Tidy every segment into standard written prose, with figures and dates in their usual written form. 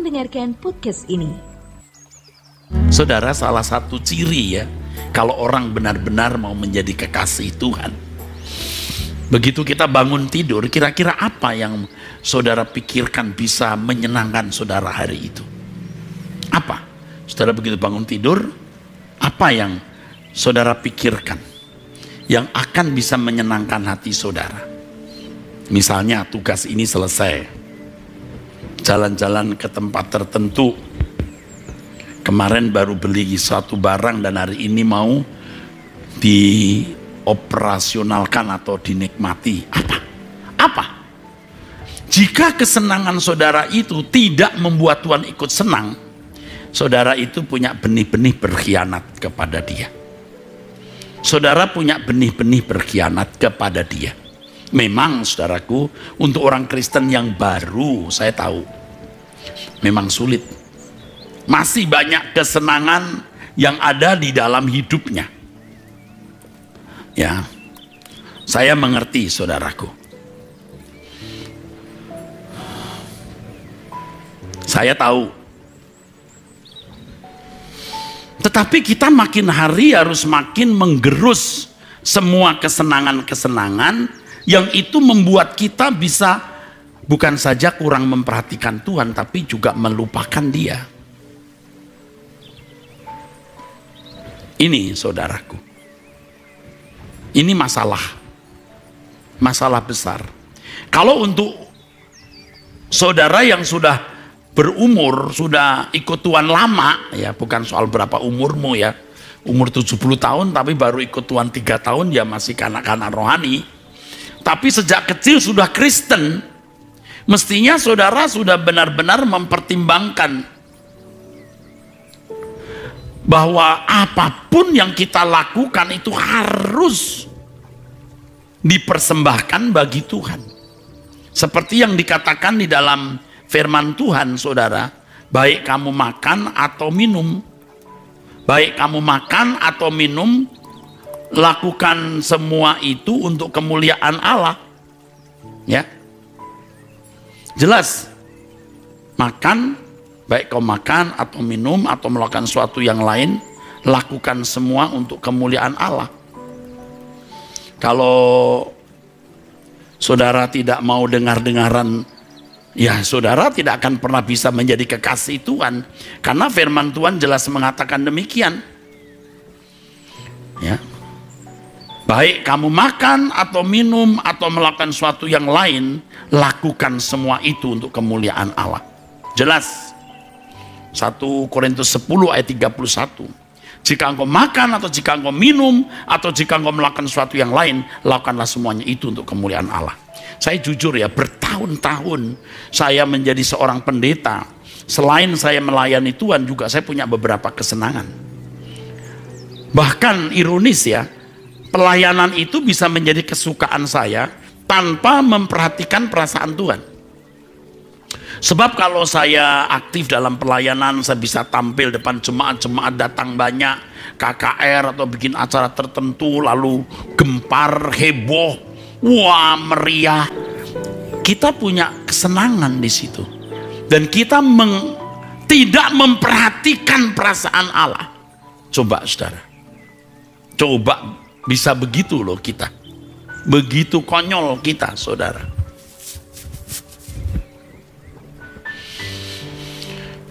mendengarkan podcast ini. Saudara, salah satu ciri ya, kalau orang benar-benar mau menjadi kekasih Tuhan, begitu kita bangun tidur, kira-kira apa yang saudara pikirkan bisa menyenangkan saudara hari itu? Apa? Saudara begitu bangun tidur, apa yang saudara pikirkan yang akan bisa menyenangkan hati saudara? Misalnya tugas ini selesai, jalan-jalan ke tempat tertentu, kemarin baru beli suatu barang dan hari ini mau dioperasionalkan atau dinikmati. Apa? Jika kesenangan saudara itu tidak membuat Tuhan ikut senang, saudara itu punya benih-benih berkhianat kepada dia. Saudara punya benih-benih berkhianat kepada dia. Memang saudaraku, untuk orang Kristen yang baru, saya tahu memang sulit. Masih banyak kesenangan yang ada di dalam hidupnya. Ya, saya mengerti saudaraku. Saya tahu. Tetapi kita makin hari harus makin menggerus semua kesenangan-kesenangan yang itu membuat kita bisa bukan saja kurang memperhatikan Tuhan, tapi juga melupakan Dia. Ini saudaraku, ini masalah besar. Kalau untuk saudara yang sudah berumur, sudah ikut Tuhan lama, ya bukan soal berapa umurmu ya, umur 70 tahun tapi baru ikut Tuhan 3 tahun, ya masih kanak-kanak rohani. Tapi sejak kecil sudah Kristen, mestinya saudara sudah benar-benar mempertimbangkan bahwa apapun yang kita lakukan itu harus dipersembahkan bagi Tuhan. Seperti yang dikatakan di dalam firman Tuhan, saudara, baik kamu makan atau minum, lakukan semua itu untuk kemuliaan Allah. Ya, jelas. Makan, baik kau makan atau minum atau melakukan sesuatu yang lain, lakukan semua untuk kemuliaan Allah. Kalau saudara tidak mau dengar-dengaran, ya saudara tidak akan pernah bisa menjadi kekasih Tuhan, karena firman Tuhan jelas mengatakan demikian. Ya, baik kamu makan atau minum atau melakukan sesuatu yang lain, lakukan semua itu untuk kemuliaan Allah. Jelas. 1 Korintus 10 ayat 31. Jika engkau makan atau jika engkau minum atau jika engkau melakukan sesuatu yang lain, lakukanlah semuanya itu untuk kemuliaan Allah. Saya jujur ya, bertahun-tahun saya menjadi seorang pendeta. Selain saya melayani Tuhan, juga saya punya beberapa kesenangan. Bahkan ironis ya, pelayanan itu bisa menjadi kesukaan saya tanpa memperhatikan perasaan Tuhan. Sebab kalau saya aktif dalam pelayanan, saya bisa tampil depan jemaat-jemaat datang banyak, KKR atau bikin acara tertentu, lalu gempar, heboh, wah meriah. Kita punya kesenangan di situ, dan kita tidak memperhatikan perasaan Allah. Coba saudara, coba bisa begitu loh kita, begitu konyol kita saudara.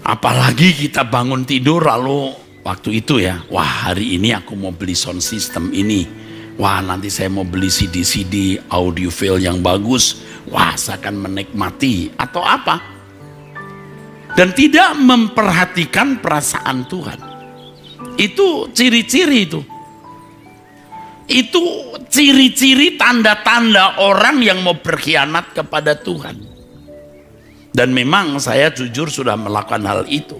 Apalagi kita bangun tidur lalu waktu itu ya, wah hari ini aku mau beli sound system ini, wah nanti saya mau beli CD audio file yang bagus, wah saya akan menikmati atau apa, dan tidak memperhatikan perasaan Tuhan. Itu ciri-ciri itu ciri-ciri tanda-tanda orang yang mau berkhianat kepada Tuhan. Dan memang saya jujur sudah melakukan hal itu.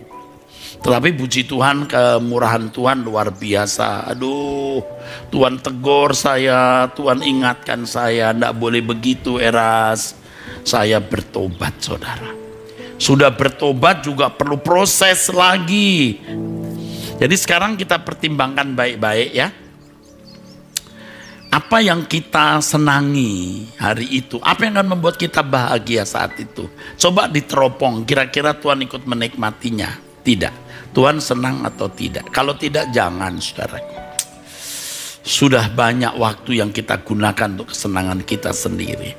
Tetapi puji Tuhan, kemurahan Tuhan luar biasa. Aduh, Tuhan tegur saya, Tuhan ingatkan saya, tidak boleh begitu Eras. Saya bertobat saudara. Sudah bertobat juga perlu proses lagi. Jadi sekarang kita pertimbangkan baik-baik ya. Apa yang kita senangi hari itu? Apa yang akan membuat kita bahagia saat itu? Coba diteropong, kira-kira Tuhan ikut menikmatinya? Tidak. Tuhan senang atau tidak? Kalau tidak, jangan, saudaraku. Sudah banyak waktu yang kita gunakan untuk kesenangan kita sendiri.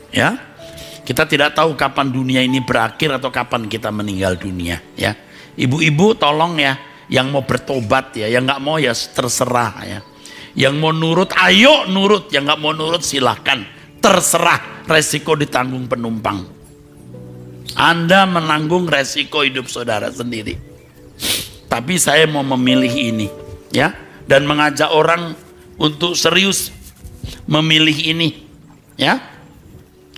Ya, kita tidak tahu kapan dunia ini berakhir atau kapan kita meninggal dunia. Ya, ibu-ibu tolong ya, yang mau bertobat ya, yang nggak mau ya terserah ya. Yang mau nurut, ayo nurut. Yang nggak mau nurut, silahkan. Terserah, resiko ditanggung penumpang. Anda menanggung resiko hidup saudara sendiri. Tapi saya mau memilih ini, ya, dan mengajak orang untuk serius memilih ini, ya.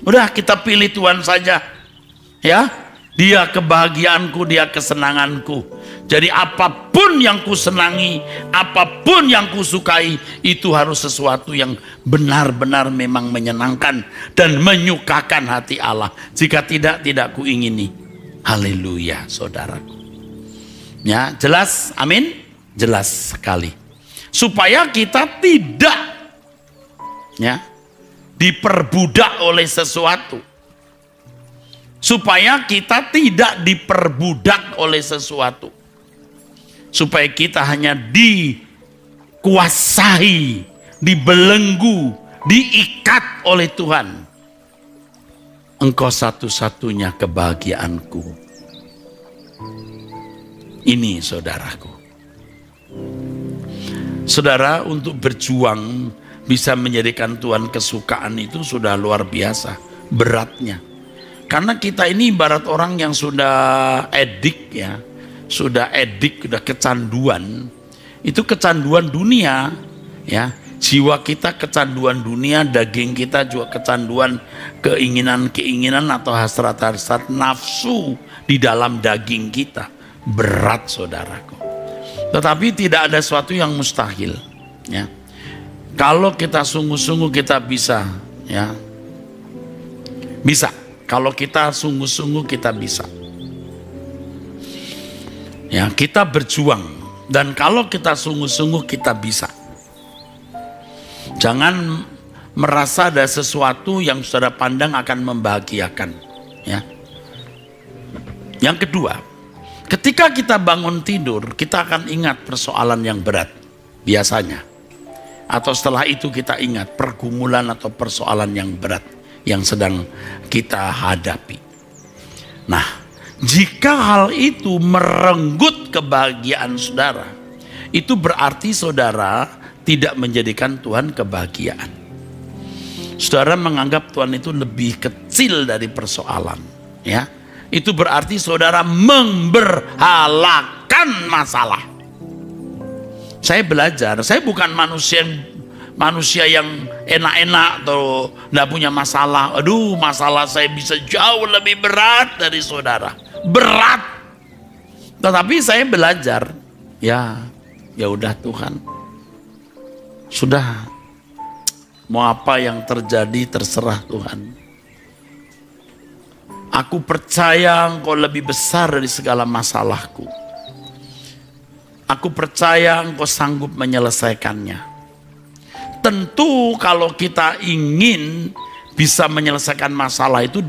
Udah, kita pilih Tuhan saja, ya. Dia kebahagiaanku, dia kesenanganku. Jadi apapun yang ku senangi, apapun yang ku sukai, itu harus sesuatu yang benar-benar memang menyenangkan dan menyukakan hati Allah. Jika tidak, tidak ku ingini. Haleluya, saudaraku. Ya, jelas, amin? Jelas sekali. Supaya kita tidak, ya, diperbudak oleh sesuatu. Supaya kita tidak diperbudak oleh sesuatu. Supaya kita hanya dikuasai, dibelenggu, diikat oleh Tuhan. Engkau satu-satunya kebahagiaanku. Ini saudaraku. Saudara, untuk berjuang bisa menjadikan Tuhan kesukaan itu sudah luar biasa beratnya. Karena kita ini ibarat orang yang sudah edik ya. Sudah edik, sudah kecanduan. Itu kecanduan dunia ya. Jiwa kita kecanduan dunia, daging kita juga kecanduan keinginan-keinginan atau hasrat-hasrat nafsu di dalam daging kita. Berat, saudaraku. Tetapi tidak ada sesuatu yang mustahil ya. Kalau kita sungguh-sungguh kita bisa ya. Bisa. Kalau kita sungguh-sungguh kita bisa. Ya, kita berjuang, dan kalau kita sungguh-sungguh kita bisa. Jangan merasa ada sesuatu yang saudara pandang akan membahagiakan, ya. Yang kedua, ketika kita bangun tidur, kita akan ingat persoalan yang berat biasanya. Atau setelah itu kita ingat pergumulan atau persoalan yang berat yang sedang kita hadapi. Nah, jika hal itu merenggut kebahagiaan saudara, itu berarti saudara tidak menjadikan Tuhan kebahagiaan. Saudara menganggap Tuhan itu lebih kecil dari persoalan, ya. Itu berarti saudara memberhalakan masalah. Saya belajar, saya bukan manusia yang enak-enak atau tidak punya masalah. Aduh, masalah saya bisa jauh lebih berat dari saudara. Berat. Tetapi saya belajar, ya udah Tuhan. Sudah, mau apa yang terjadi terserah Tuhan. Aku percaya Engkau lebih besar dari segala masalahku. Aku percaya Engkau sanggup menyelesaikannya. Tentu kalau kita ingin bisa menyelesaikan masalah itu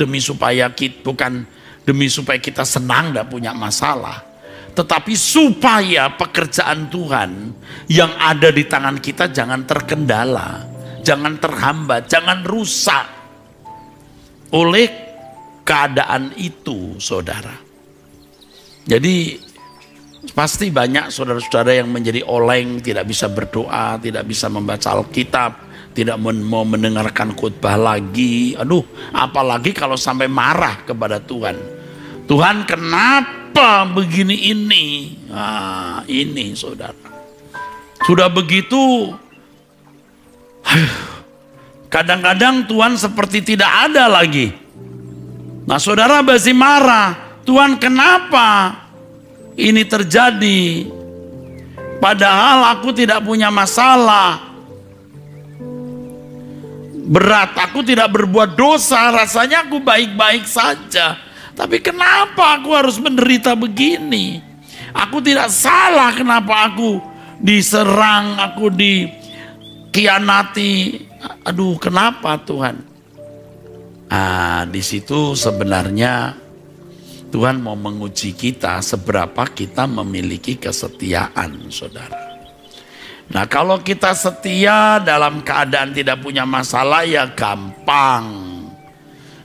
bukan demi supaya kita senang tidak punya masalah, tetapi supaya pekerjaan Tuhan yang ada di tangan kita jangan terkendala, jangan terhambat, jangan rusak oleh keadaan itu, saudara. Jadi pasti banyak saudara-saudara yang menjadi oleng, tidak bisa berdoa, tidak bisa membaca Alkitab, tidak mau mendengarkan khotbah lagi. Aduh, apalagi kalau sampai marah kepada Tuhan. Tuhan, kenapa begini ini? Nah, ini saudara. Sudah begitu, kadang-kadang Tuhan seperti tidak ada lagi. Nah, saudara masih marah. Tuhan, kenapa ini terjadi? Padahal aku tidak punya masalah. Berat, aku tidak berbuat dosa, rasanya aku baik-baik saja. Tapi kenapa aku harus menderita begini? Aku tidak salah, kenapa aku diserang, aku kianati. Aduh, kenapa Tuhan? Di situ sebenarnya Tuhan mau menguji kita seberapa kita memiliki kesetiaan, saudara. Nah, kalau kita setia dalam keadaan tidak punya masalah, ya gampang.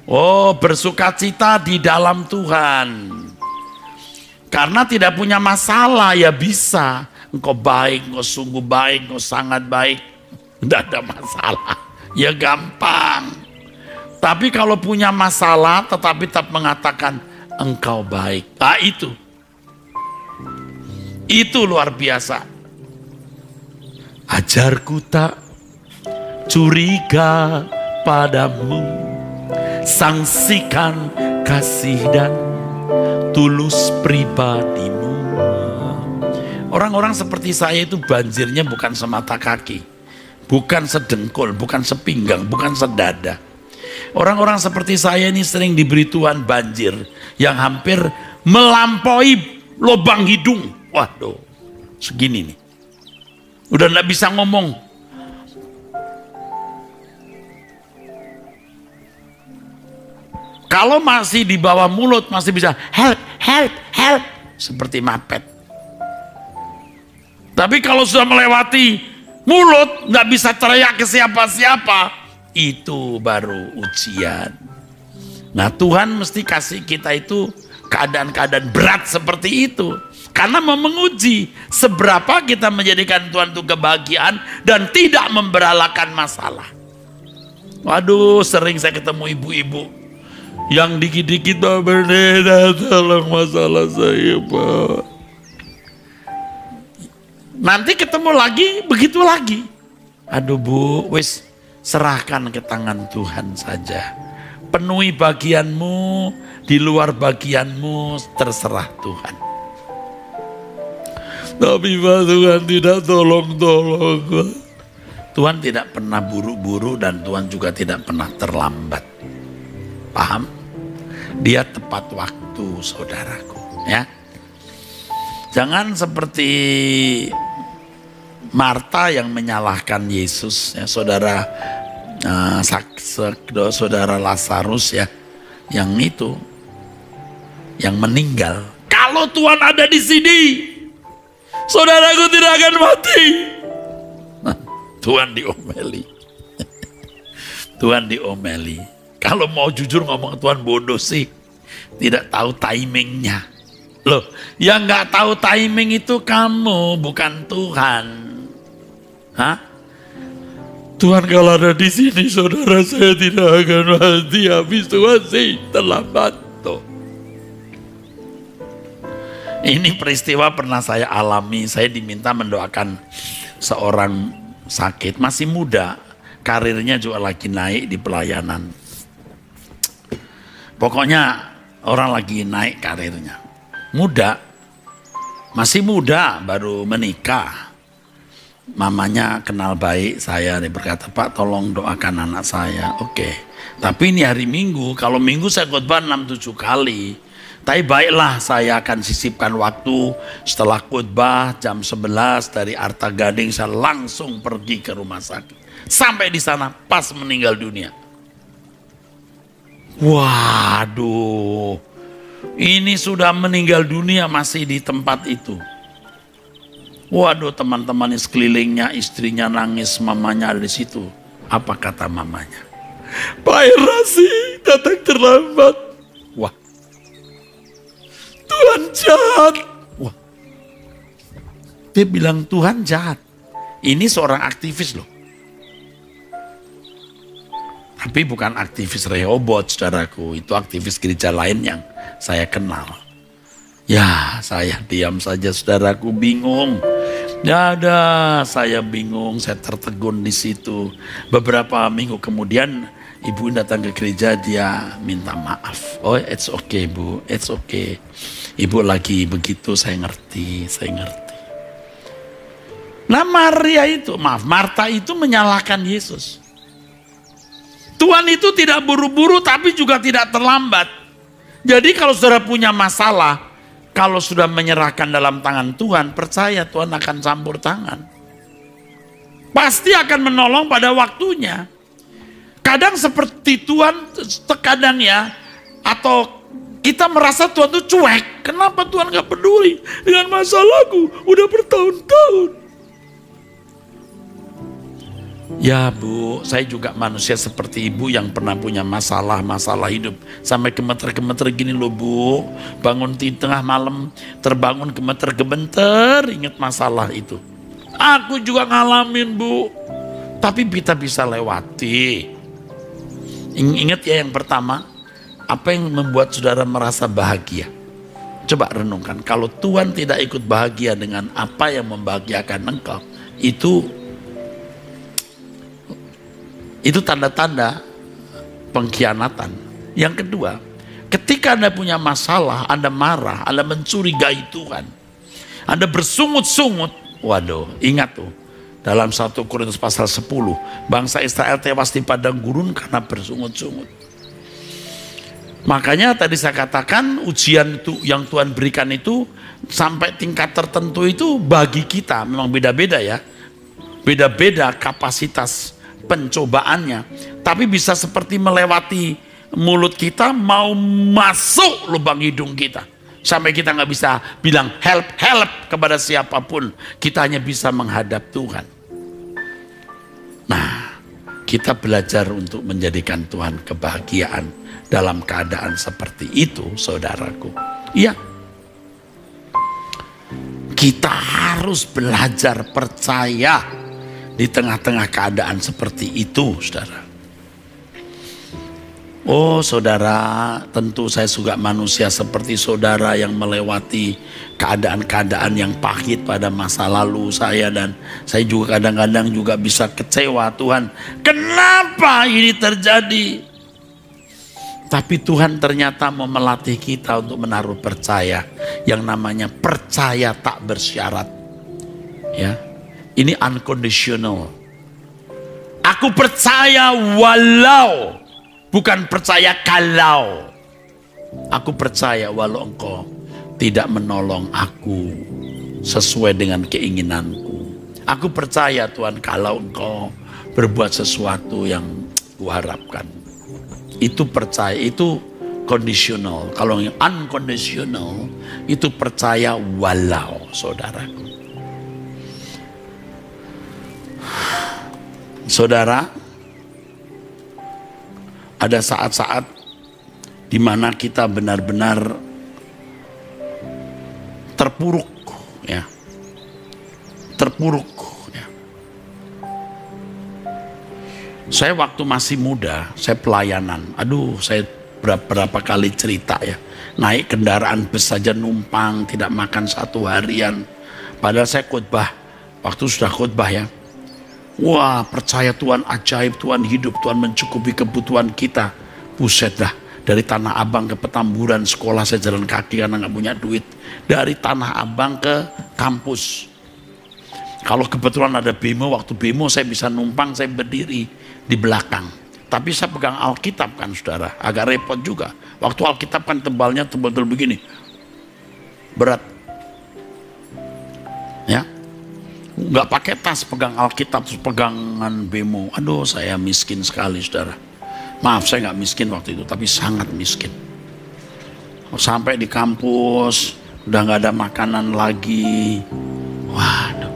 Oh, bersukacita di dalam Tuhan. Karena tidak punya masalah, ya bisa. Engkau baik, engkau sungguh baik, engkau sangat baik. Tidak ada masalah, ya gampang. Tapi kalau punya masalah tetapi tetap mengatakan engkau baik, itu luar biasa. Ajarku tak curiga padamu, sangsikan kasih dan tulus pribadimu. Orang-orang seperti saya itu banjirnya bukan semata kaki, bukan sedengkul, bukan sepinggang, bukan sedada. Orang-orang seperti saya ini sering diberi Tuhan banjir yang hampir melampaui lubang hidung. Waduh, segini nih. Udah nggak bisa ngomong. Kalau masih di bawah mulut masih bisa help, help, help. Seperti mapet. Tapi kalau sudah melewati mulut, nggak bisa teriak ke siapa-siapa, itu baru ujian. Nah, Tuhan mesti kasih kita itu keadaan-keadaan berat seperti itu. Karena mau menguji seberapa kita menjadikan Tuhan itu kebahagiaan dan tidak memberalakan masalah. Waduh, sering saya ketemu ibu-ibu yang dikit-dikit, "Pendeta, tolong masalah saya, Pak." Nanti ketemu lagi, begitu lagi. Aduh Bu, wis serahkan ke tangan Tuhan saja. Penuhi bagianmu, di luar bagianmu terserah Tuhan. Tapi Pak, Tuhan tidak tolong-tolong. Tuhan tidak pernah buru-buru dan Tuhan juga tidak pernah terlambat. Paham? Dia tepat waktu, saudaraku, ya. Jangan seperti Marta yang menyalahkan Yesus, ya, saudara saudara Lazarus, ya, yang itu, yang meninggal. Kalau Tuhan ada di sini, saudaraku tidak akan mati. Nah, Tuhan diomeli. Tuhan diomeli. Kalau mau jujur ngomong Tuhan bodoh sih. Tidak tahu timingnya. Loh, yang nggak tahu timing itu kamu, bukan Tuhan. Hah? Tuhan kalau ada di sini, saudara, saya tidak akan mati. Habis Tuhan sih terlambat. Tuh. Ini peristiwa pernah saya alami. Saya diminta mendoakan seorang sakit, masih muda, karirnya juga lagi naik di pelayanan. Pokoknya orang lagi naik karirnya. Muda, masih muda, baru menikah. Mamanya kenal baik saya, dia berkata, "Pak, tolong doakan anak saya." Oke. Tapi ini hari Minggu, kalau Minggu saya khotbah 6-7 kali. Tapi baiklah, saya akan sisipkan waktu setelah khotbah jam 11 dari Arta Gading, saya langsung pergi ke rumah sakit. Sampai di sana pas meninggal dunia. Waduh, ini sudah meninggal dunia masih di tempat itu. Waduh, teman-teman di sekelilingnya, istrinya nangis, mamanya ada di situ. Apa kata mamanya? "Pak Erasi datang terlambat." Wah, Tuhan jahat. Wah, dia bilang Tuhan jahat. Ini seorang aktivis loh. Tapi bukan aktivis Rehoboth, saudaraku. Itu aktivis gereja lain yang saya kenal. Ya, saya diam saja, saudaraku, bingung. Ya ada, saya bingung, saya tertegun di situ. Beberapa minggu kemudian, ibu datang ke gereja, dia minta maaf. "Oh, it's okay, Bu, it's okay. Ibu lagi begitu, saya ngerti, saya ngerti." Nah, Marta itu menyalahkan Yesus. Tuhan itu tidak buru-buru tapi juga tidak terlambat. Jadi kalau saudara punya masalah, kalau sudah menyerahkan dalam tangan Tuhan, percaya Tuhan akan campur tangan. pasti akan menolong pada waktunya. Kadang seperti Tuhan, terkadang ya, atau kita merasa Tuhan itu cuek. Kenapa Tuhan gak peduli dengan masalahku? Udah bertahun-tahun. Ya Bu, saya juga manusia seperti Ibu yang pernah punya masalah hidup. Sampai gemeter-gemeter gini loh Bu. Bangun di tengah malam, terbangun gemeter-gemeter, ingat masalah itu. Aku juga ngalamin Bu. Tapi kita bisa lewati. Ingat ya yang pertama, apa yang membuat saudara merasa bahagia? Coba renungkan, kalau Tuhan tidak ikut bahagia dengan apa yang membahagiakan engkau, itu tanda-tanda pengkhianatan. Yang kedua, ketika Anda punya masalah, Anda marah, Anda mencurigai Tuhan, Anda bersungut-sungut, waduh, ingat tuh, dalam 1 Korintus pasal 10, bangsa Israel tewas di padang gurun karena bersungut-sungut. Makanya tadi saya katakan ujian itu yang Tuhan berikan itu sampai tingkat tertentu itu bagi kita memang beda-beda ya. Beda-beda kapasitas pencobaannya. Tapi bisa seperti melewati mulut kita mau masuk lubang hidung kita. Sampai kita nggak bisa bilang help, help kepada siapapun. Kita hanya bisa menghadap Tuhan. Nah, kita belajar untuk menjadikan Tuhan kebahagiaan dalam keadaan seperti itu, saudaraku. Iya. Kita harus belajar percaya di tengah-tengah keadaan seperti itu, saudara. Oh saudara, tentu saya juga manusia seperti saudara yang melewati keadaan-keadaan yang pahit pada masa lalu saya. Dan saya juga kadang-kadang juga bisa kecewa, Tuhan kenapa ini terjadi? Tapi Tuhan ternyata mau melatih kita untuk menaruh percaya. Yang namanya percaya tak bersyarat. Ya, ini unconditional. Aku percaya walau, bukan percaya kalau. Aku percaya walau engkau tidak menolong aku sesuai dengan keinginanku. Aku percaya Tuhan kalau engkau berbuat sesuatu yang kuharapkan. Itu percaya, itu conditional. Kalau yang unconditional itu percaya walau, saudaraku. Saudara, ada saat-saat di mana kita benar-benar terpuruk, ya, terpuruk. Ya. Saya waktu masih muda, saya pelayanan. Aduh, saya berapa kali cerita ya, naik kendaraan bus saja numpang, tidak makan 1 harian. Padahal saya khotbah, waktu sudah khotbah ya. Wah, percaya Tuhan ajaib, Tuhan hidup, Tuhan mencukupi kebutuhan kita. Buset dah, dari Tanah Abang ke Petamburan, sekolah saya jalan kaki karena nggak punya duit. Dari Tanah Abang ke kampus. Kalau kebetulan ada bemo, waktu bemo saya bisa numpang, saya berdiri di belakang. Tapi saya pegang Alkitab kan saudara, agak repot juga. Waktu Alkitab kan tebalnya tebal-tebal begini. Berat. Ya. Nggak pakai tas, pegang Alkitab terus pegangan bemo. Aduh, saya miskin sekali saudara. Maaf, saya nggak miskin waktu itu, tapi sangat miskin. Sampai di kampus udah nggak ada makanan lagi. Waduh,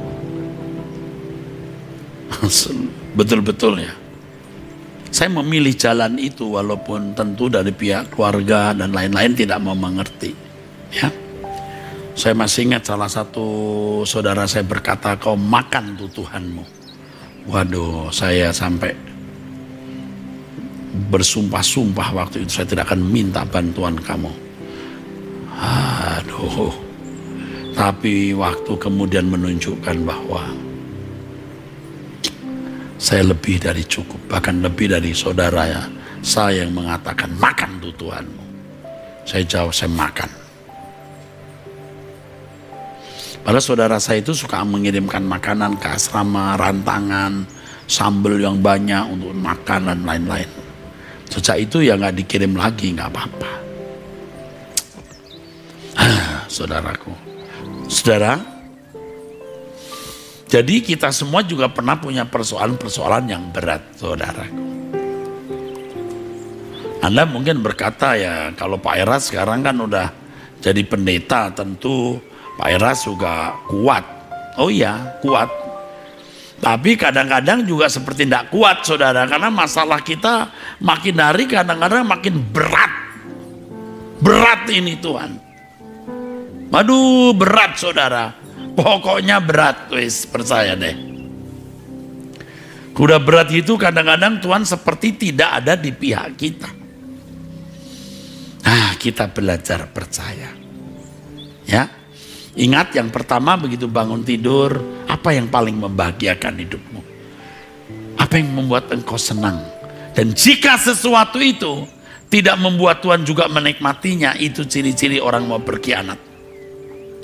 betul-betul ya. Saya memilih jalan itu walaupun tentu dari pihak keluarga dan lain-lain tidak mau mengerti. Ya. Saya masih ingat salah satu saudara saya berkata, kau makan tuh Tuhanmu. Waduh, saya sampai bersumpah-sumpah waktu itu saya tidak akan minta bantuan kamu. Aduh. Tapi waktu kemudian menunjukkan bahwa saya lebih dari cukup, bahkan lebih dari saudara ya. Saya yang mengatakan makan tuh Tuhanmu. Saya jawab, saya makan. Padahal saudara saya itu suka mengirimkan makanan ke asrama, rantangan, sambal yang banyak untuk makan dan lain-lain. Sejak itu ya nggak dikirim lagi, nggak apa-apa. Saudaraku, saudara, Jadi kita semua juga pernah punya persoalan-persoalan yang berat, saudaraku. Anda mungkin berkata, ya kalau Pak Eras sekarang kan udah jadi pendeta, tentu Pak Eras juga kuat. Oh iya, kuat. Tapi kadang-kadang juga seperti tidak kuat, saudara, karena masalah kita makin hari kadang-kadang makin berat. Berat ini Tuhan. Aduh, berat, saudara. Pokoknya berat, wis, percaya deh. Kuda berat itu kadang-kadang Tuhan seperti tidak ada di pihak kita. Nah, kita belajar percaya. Ya. Ingat, yang pertama begitu bangun tidur, apa yang paling membahagiakan hidupmu? Apa yang membuat engkau senang? Dan jika sesuatu itu tidak membuat Tuhan juga menikmatinya, itu ciri-ciri orang mau berkhianat.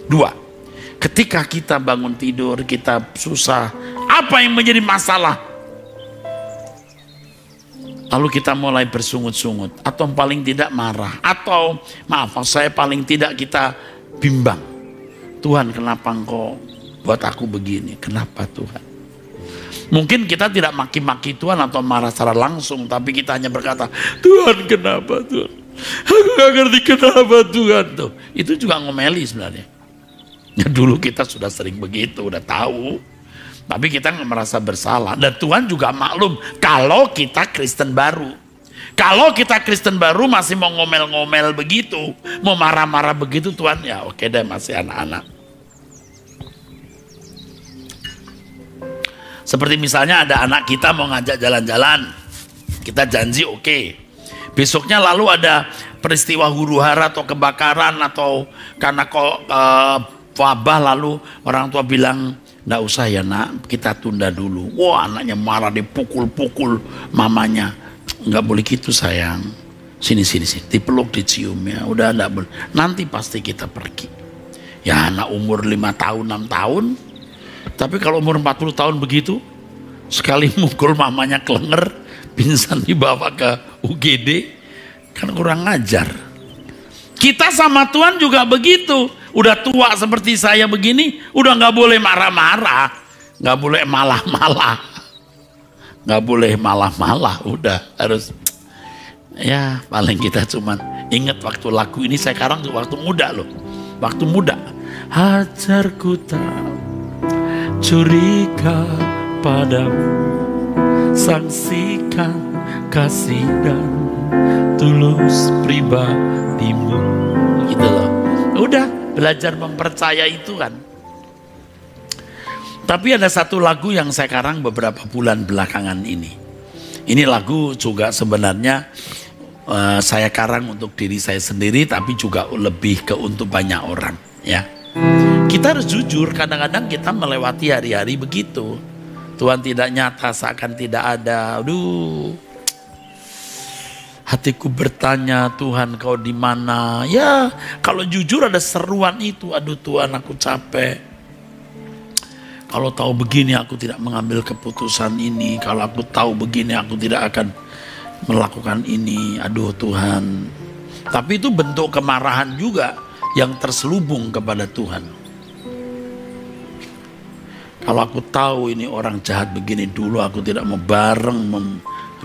2, ketika kita bangun tidur, kita susah, apa yang menjadi masalah? Lalu kita mulai bersungut-sungut, atau paling tidak marah, atau maaf saya paling tidak kita bimbang. Tuhan, kenapa engkau buat aku begini? Kenapa Tuhan? Mungkin kita tidak maki-maki Tuhan atau marah secara langsung, tapi kita hanya berkata, Tuhan kenapa Tuhan? Aku gak ngerti kenapa Tuhan. Tuh, itu juga ngomeli sebenarnya. Ya, dulu kita sudah sering begitu, udah tahu. Tapi kita nggak merasa bersalah. Dan Tuhan juga maklum kalau kita Kristen baru. Kalau kita Kristen baru masih mau ngomel-ngomel begitu, mau marah-marah begitu, Tuhan ya oke deh, masih anak-anak. Seperti misalnya ada anak kita mau ngajak jalan-jalan, kita janji oke. Besoknya lalu ada peristiwa huru-hara atau kebakaran atau karena kok wabah, lalu orang tua bilang, nggak usah ya nak, kita tunda dulu. Wah, anaknya marah, dipukul-pukul mamanya. Nggak boleh gitu sayang. Sini, dipeluk, dicium ya. Udah nggak boleh. Nanti pasti kita pergi. Ya anak umur 5 tahun, 6 tahun. Tapi kalau umur 40 tahun begitu, sekali mukul mamanya kelenger, pingsan dibawa ke UGD, kan kurang ngajar. Kita sama Tuhan juga begitu. Udah tua seperti saya begini, udah nggak boleh marah-marah, nggak boleh malah-malah, nggak boleh malah-malah. Udah harus, ya paling kita cuman ingat waktu lagu ini. Saya sekarang waktu muda loh, waktu muda. Hajarku tak curiga padamu, saksikan kasih dan tulus pribadimu, gitu loh. Udah belajar mempercayai Tuhan. Tapi ada satu lagu yang saya karang beberapa bulan belakangan ini. Ini lagu juga sebenarnya saya karang untuk diri saya sendiri, tapi juga lebih ke untuk banyak orang. Ya, kita harus jujur, kadang-kadang kita melewati hari-hari begitu. Tuhan tidak nyata, seakan tidak ada. Aduh, hatiku bertanya, Tuhan kau di mana? Ya, kalau jujur ada seruan itu. Aduh Tuhan, aku capek. Kalau tahu begini aku tidak mengambil keputusan ini. Kalau aku tahu begini aku tidak akan melakukan ini. Aduh Tuhan. Tapi itu bentuk kemarahan juga yang terselubung kepada Tuhan. Kalau aku tahu ini orang jahat begini, dulu aku tidak mau bareng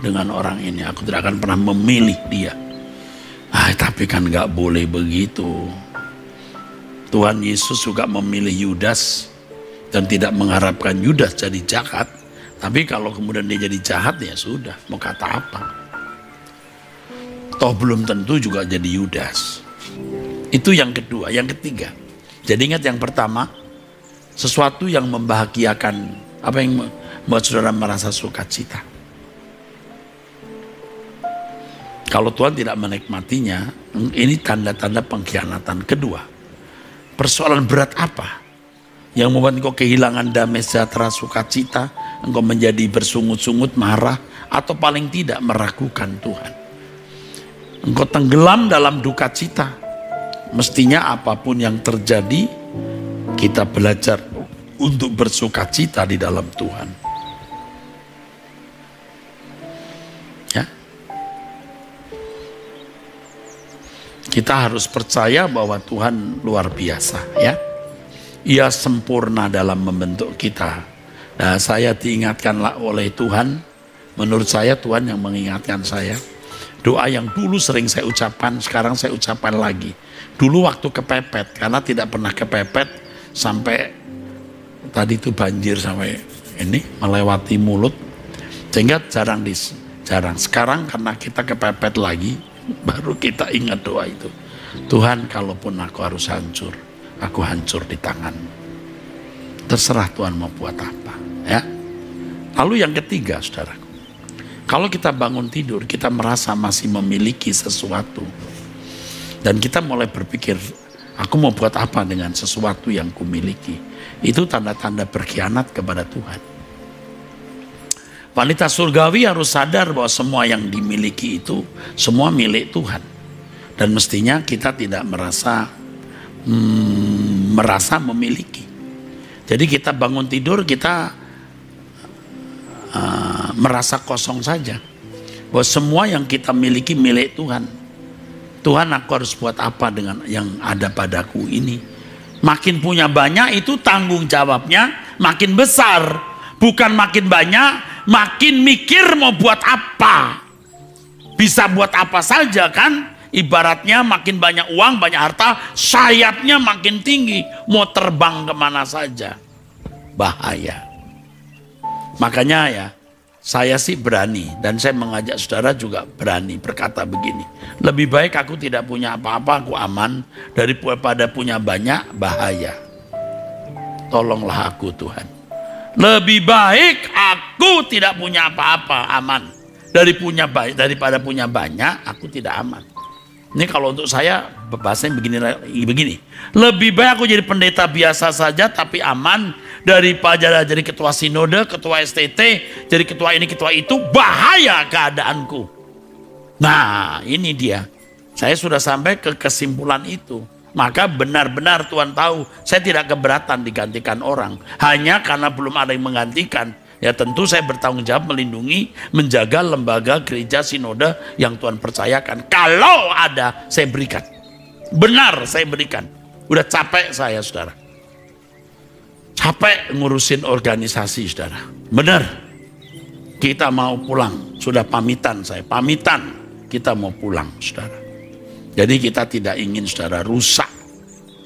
dengan orang ini, aku tidak akan pernah memilih dia. Tapi kan gak boleh begitu. Tuhan Yesus juga memilih Yudas dan tidak mengharapkan Yudas jadi jahat. Tapi kalau kemudian dia jadi jahat, ya sudah, mau kata apa. Toh belum tentu juga jadi Yudas. Itu yang kedua. Yang ketiga, jadi ingat yang pertama, sesuatu yang membahagiakan, apa yang membuat saudara merasa sukacita. Kalau Tuhan tidak menikmatinya, ini tanda-tanda pengkhianatan. Kedua, persoalan berat apa yang membuat engkau kehilangan damai sejahtera, sukacita, engkau menjadi bersungut-sungut, marah, atau paling tidak meragukan Tuhan. Engkau tenggelam dalam duka cita. Mestinya apapun yang terjadi, kita belajar untuk bersukacita di dalam Tuhan. Ya, kita harus percaya bahwa Tuhan luar biasa. Ya, Ia sempurna dalam membentuk kita. Nah, saya diingatkanlah oleh Tuhan. Menurut saya Tuhan yang mengingatkan saya. Doa yang dulu sering saya ucapkan, sekarang saya ucapkan lagi. Dulu waktu kepepet, karena tidak pernah kepepet sampai tadi itu banjir sampai ini melewati mulut, sehingga jarang. Sekarang karena kita kepepet lagi, baru kita ingat doa itu. Tuhan, kalaupun aku harus hancur, aku hancur di tangan-Mu. Terserah Tuhan mau buat apa, ya. Lalu yang ketiga, saudaraku, kalau kita bangun tidur, kita merasa masih memiliki sesuatu, dan kita mulai berpikir, aku mau buat apa dengan sesuatu yang kumiliki. Itu tanda-tanda berkhianat kepada Tuhan. Wanita surgawi harus sadar bahwa semua yang dimiliki itu semua milik Tuhan. Dan mestinya kita tidak merasa memiliki. Jadi kita bangun tidur, kita merasa kosong saja. Bahwa semua yang kita miliki milik Tuhan. Tuhan, aku harus buat apa dengan yang ada padaku ini? Makin punya banyak itu tanggung jawabnya makin besar. Bukan makin banyak, makin mikir mau buat apa. Bisa buat apa saja kan? Ibaratnya makin banyak uang, banyak harta, sayapnya makin tinggi. Mau terbang kemana saja. Bahaya. Makanya ya, saya sih berani. Dan saya mengajak saudara juga berani berkata begini. Lebih baik aku tidak punya apa-apa, aku aman. Daripada punya banyak, bahaya. Tolonglah aku Tuhan. Lebih baik aku tidak punya apa-apa, aman. Daripada punya banyak, aku tidak aman. Ini kalau untuk saya, bahasanya begini. Lebih baik aku jadi pendeta biasa saja, tapi aman. Daripada jadi ketua sinode, ketua STT, jadi ketua ini, ketua itu, bahaya keadaanku. Nah, ini dia. Saya sudah sampai ke kesimpulan itu. Maka benar-benar Tuhan tahu saya tidak keberatan digantikan orang. Hanya karena belum ada yang menggantikan. Ya tentu saya bertanggung jawab melindungi, menjaga lembaga gereja sinode yang Tuhan percayakan. Kalau ada, saya berikan. Benar saya berikan. Udah capek saya, saudara. Capek ngurusin organisasi, saudara. Benar. Kita mau pulang. Sudah pamitan saya. Pamitan. Kita mau pulang, saudara. Jadi kita tidak ingin saudara rusak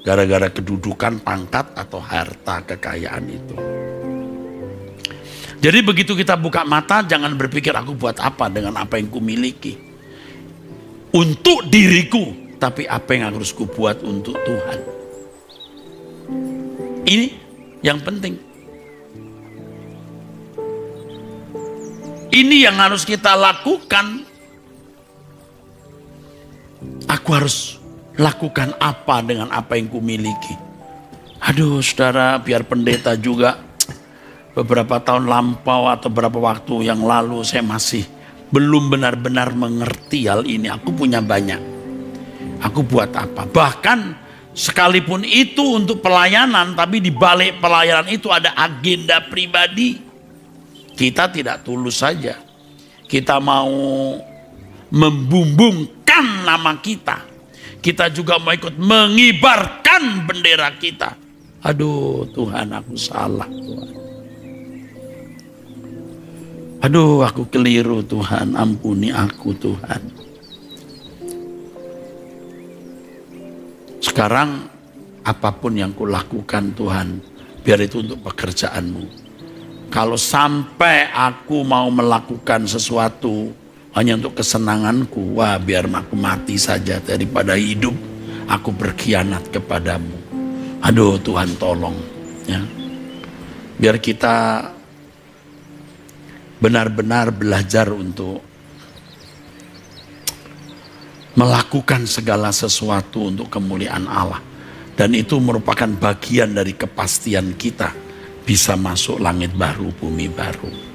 gara-gara kedudukan, pangkat, atau harta kekayaan itu. Jadi begitu kita buka mata, jangan berpikir aku buat apa dengan apa yang kumiliki. Untuk diriku, tapi apa yang harus kubuat untuk Tuhan. Ini yang penting. Ini yang harus kita lakukan. Aku harus lakukan apa dengan apa yang kumiliki. Aduh saudara, biar pendeta juga beberapa tahun lampau atau beberapa waktu yang lalu saya masih belum benar-benar mengerti hal ini. Aku punya banyak. Aku buat apa? Bahkan sekalipun itu untuk pelayanan, tapi di balik pelayanan itu ada agenda pribadi. Kita tidak tulus saja. Kita mau membumbungkan nama kita. Kita juga mau ikut mengibarkan bendera kita. Aduh Tuhan, aku salah Tuhan. Aduh aku keliru Tuhan, ampuni aku Tuhan. Sekarang apapun yang kulakukan Tuhan, biar itu untuk pekerjaan-Mu. Kalau sampai aku mau melakukan sesuatu hanya untuk kesenanganku, wah biar aku mati saja daripada hidup aku berkhianat kepadamu. Aduh Tuhan tolong ya. Biar kita benar-benar belajar untuk melakukan segala sesuatu untuk kemuliaan Allah. Dan itu merupakan bagian dari kepastian kita bisa masuk langit baru, bumi baru.